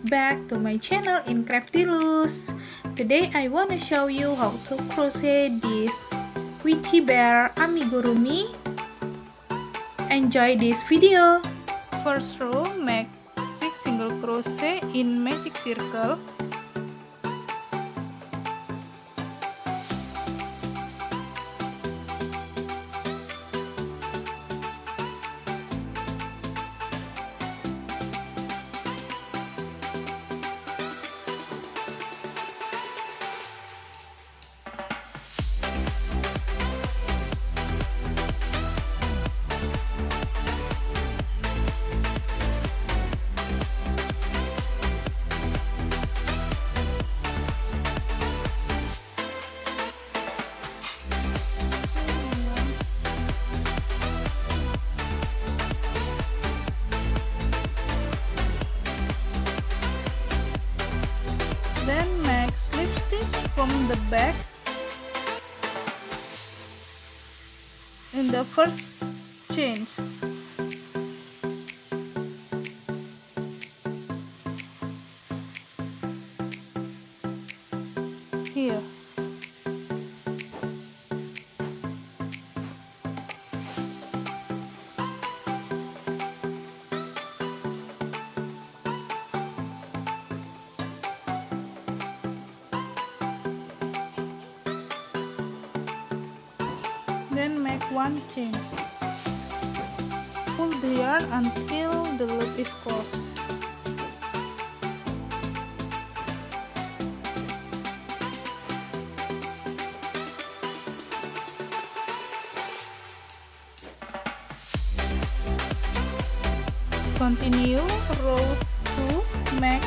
back to my channel in Craftilus. Today I want to show you how to crochet this wichi bear amigurumi. Enjoy this video. First row, make 6 single crochet in magic circle. Then make slip stitch from the back in the first chain. Here. Then make one chain. Pull the yarn until the loop is closed. Continue row 2, make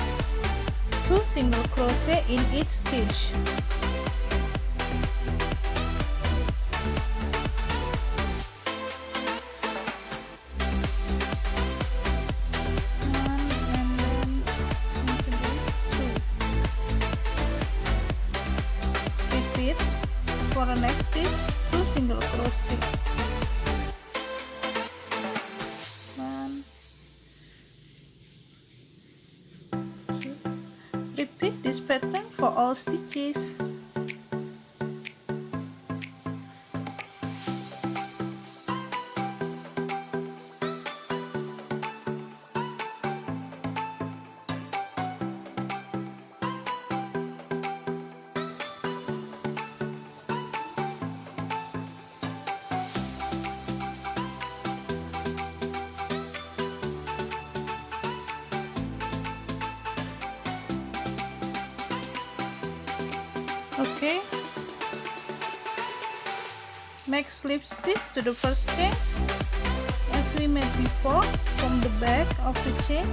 2 single crochet in each stitch. For the next stitch, 2 single crochet. 1, 2. Repeat this pattern for all stitches. Okay, make slip stitch to the first chain as we made before from the back of the chain.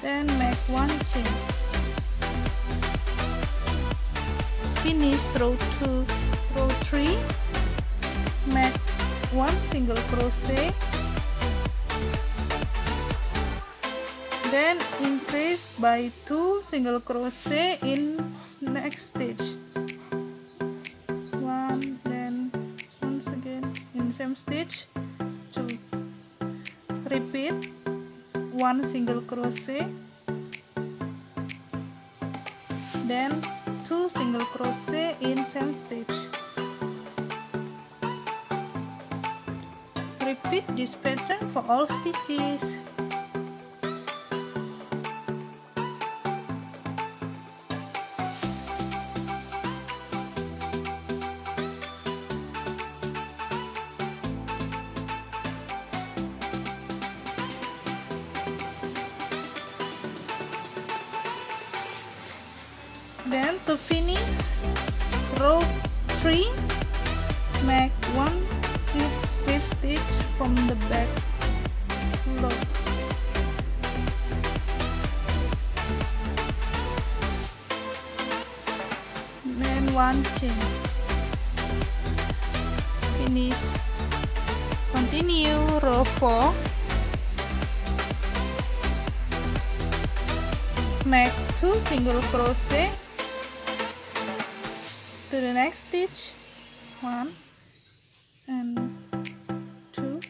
Then make one chain. Finish row 2, row 3, make 1 single crochet, then increase by 2 single crochet in next stitch. 1, then once again in same stitch, 2. Repeat 1 single crochet, then 2 single crochet in same stitch. Repeat this pattern for all stitches. Then to finish row 3, make 1 slip stitch from the back loop. Then 1 chain. Finish. Continue row 4. Make 2 single crochet to the next stitch, 1 and 2,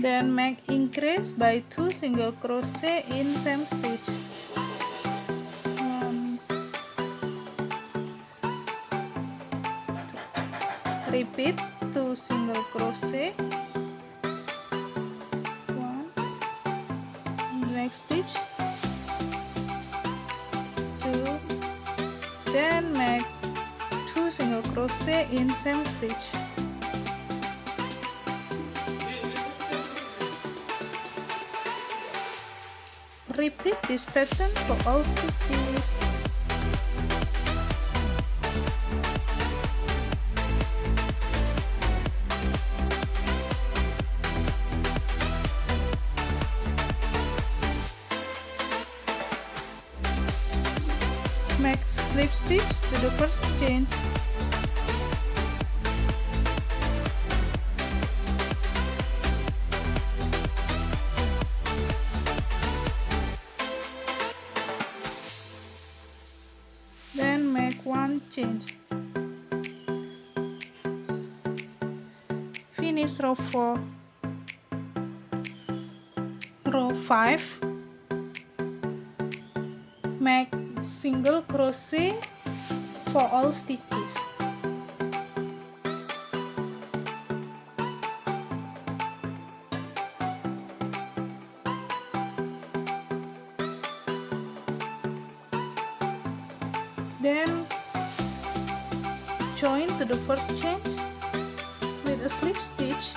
then make increase by 2 single crochet in same stitch. 1, repeat 2 single crochet, 1, next stitch, 2, then make 2 single crochet in same stitch. Repeat this pattern for all stitches. Make slip stitch to the first chain. Then make 1 chain. Finish row 4. Row 5. Make single crochet for all stitches. Then join to the first chain with a slip stitch.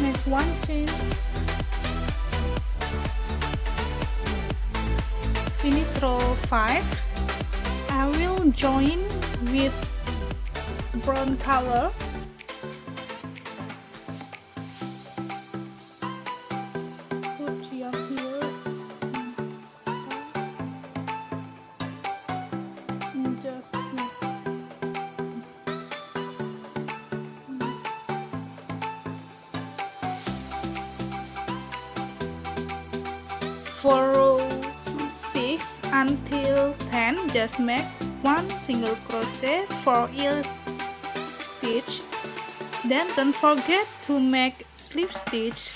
Make 1 chain. Finish row 5. I will join with brown color. Put your here and just make. For row 6 until 10, just make 1 single crochet for each stitch. Then don't forget to make slip stitch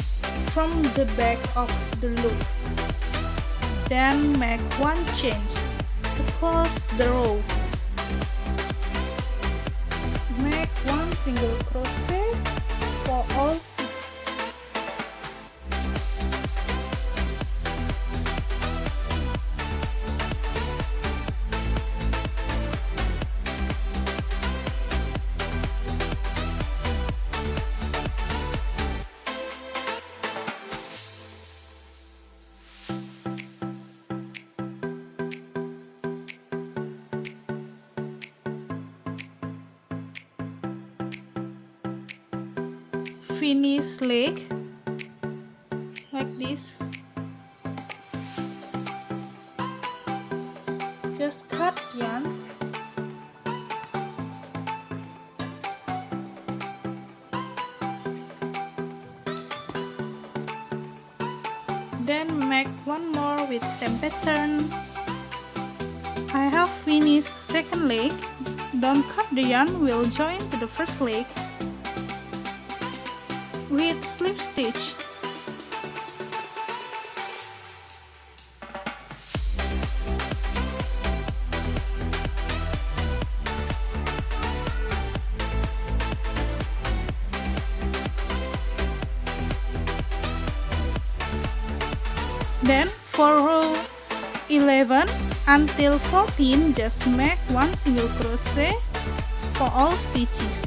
from the back of the loop. Then make 1 chain to close the row. Make 1 single crochet for all stitches. Finish leg like this. Just cut yarn. Then make 1 more with same pattern. I have finished second leg. Don't cut the yarn, we'll join to the first leg with slip stitch. Then for row 11 until 14, just make 1 single crochet for all stitches.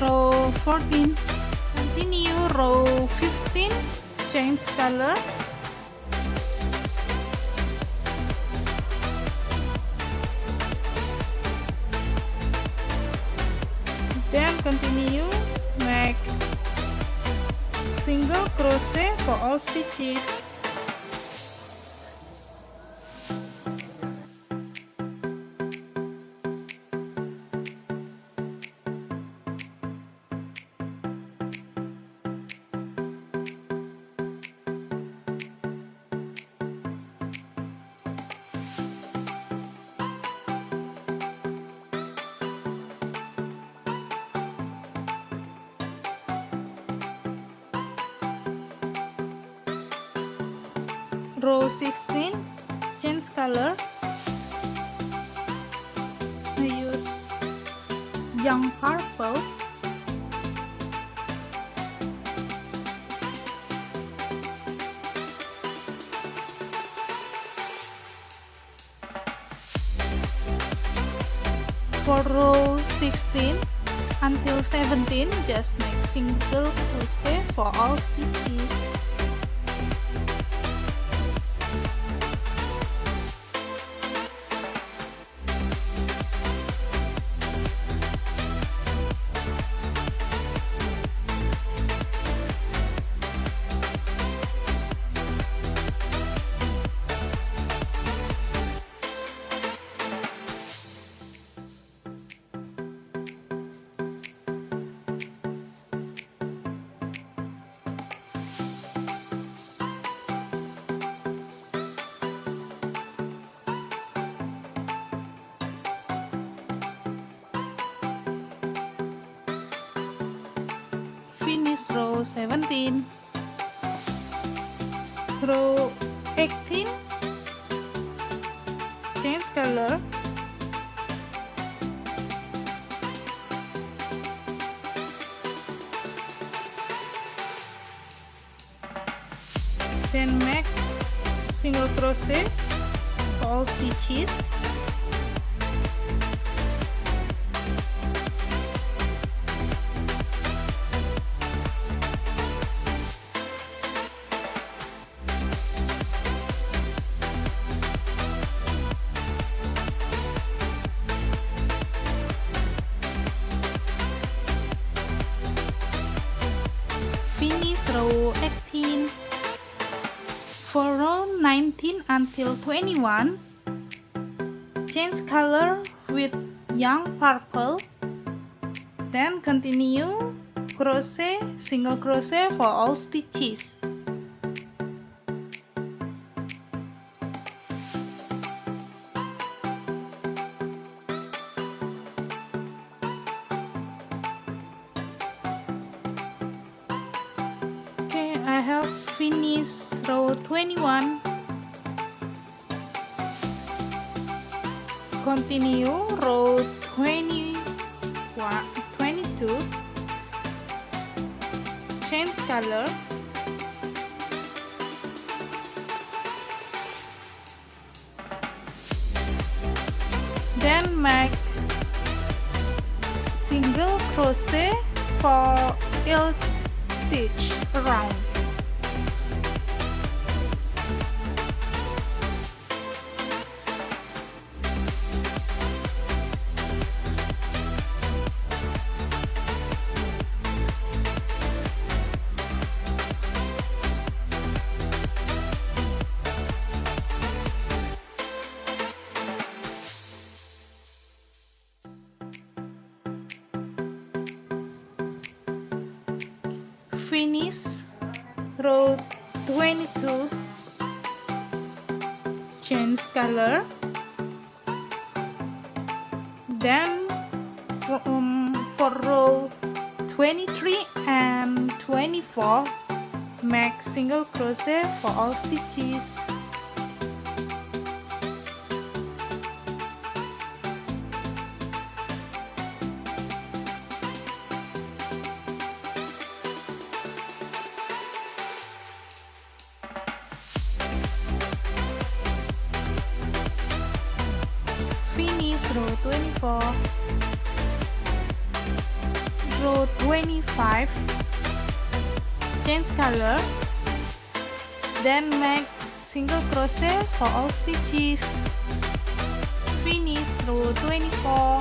row 14. Continue row 15, change color. Then continue, make single crochet for all stitches. Row 16, change color. I use young purple. For row 16 until 17, just make single crochet for all stitches. Finish row 17. Row 18, change color. Then make single crochet for all stitches. Finish row 18. For row 19 until 21, change color with young purple. Then continue crochet, single crochet for all stitches. I have finished row 21. Continue row 22. Change color. Then make single crochet for each stitch around. Finish row 22, change color. Then for row 23 and 24, make single crochet for all stitches. Finish row 24. row 25, change color, then make single crochet for all stitches. Finish row 24.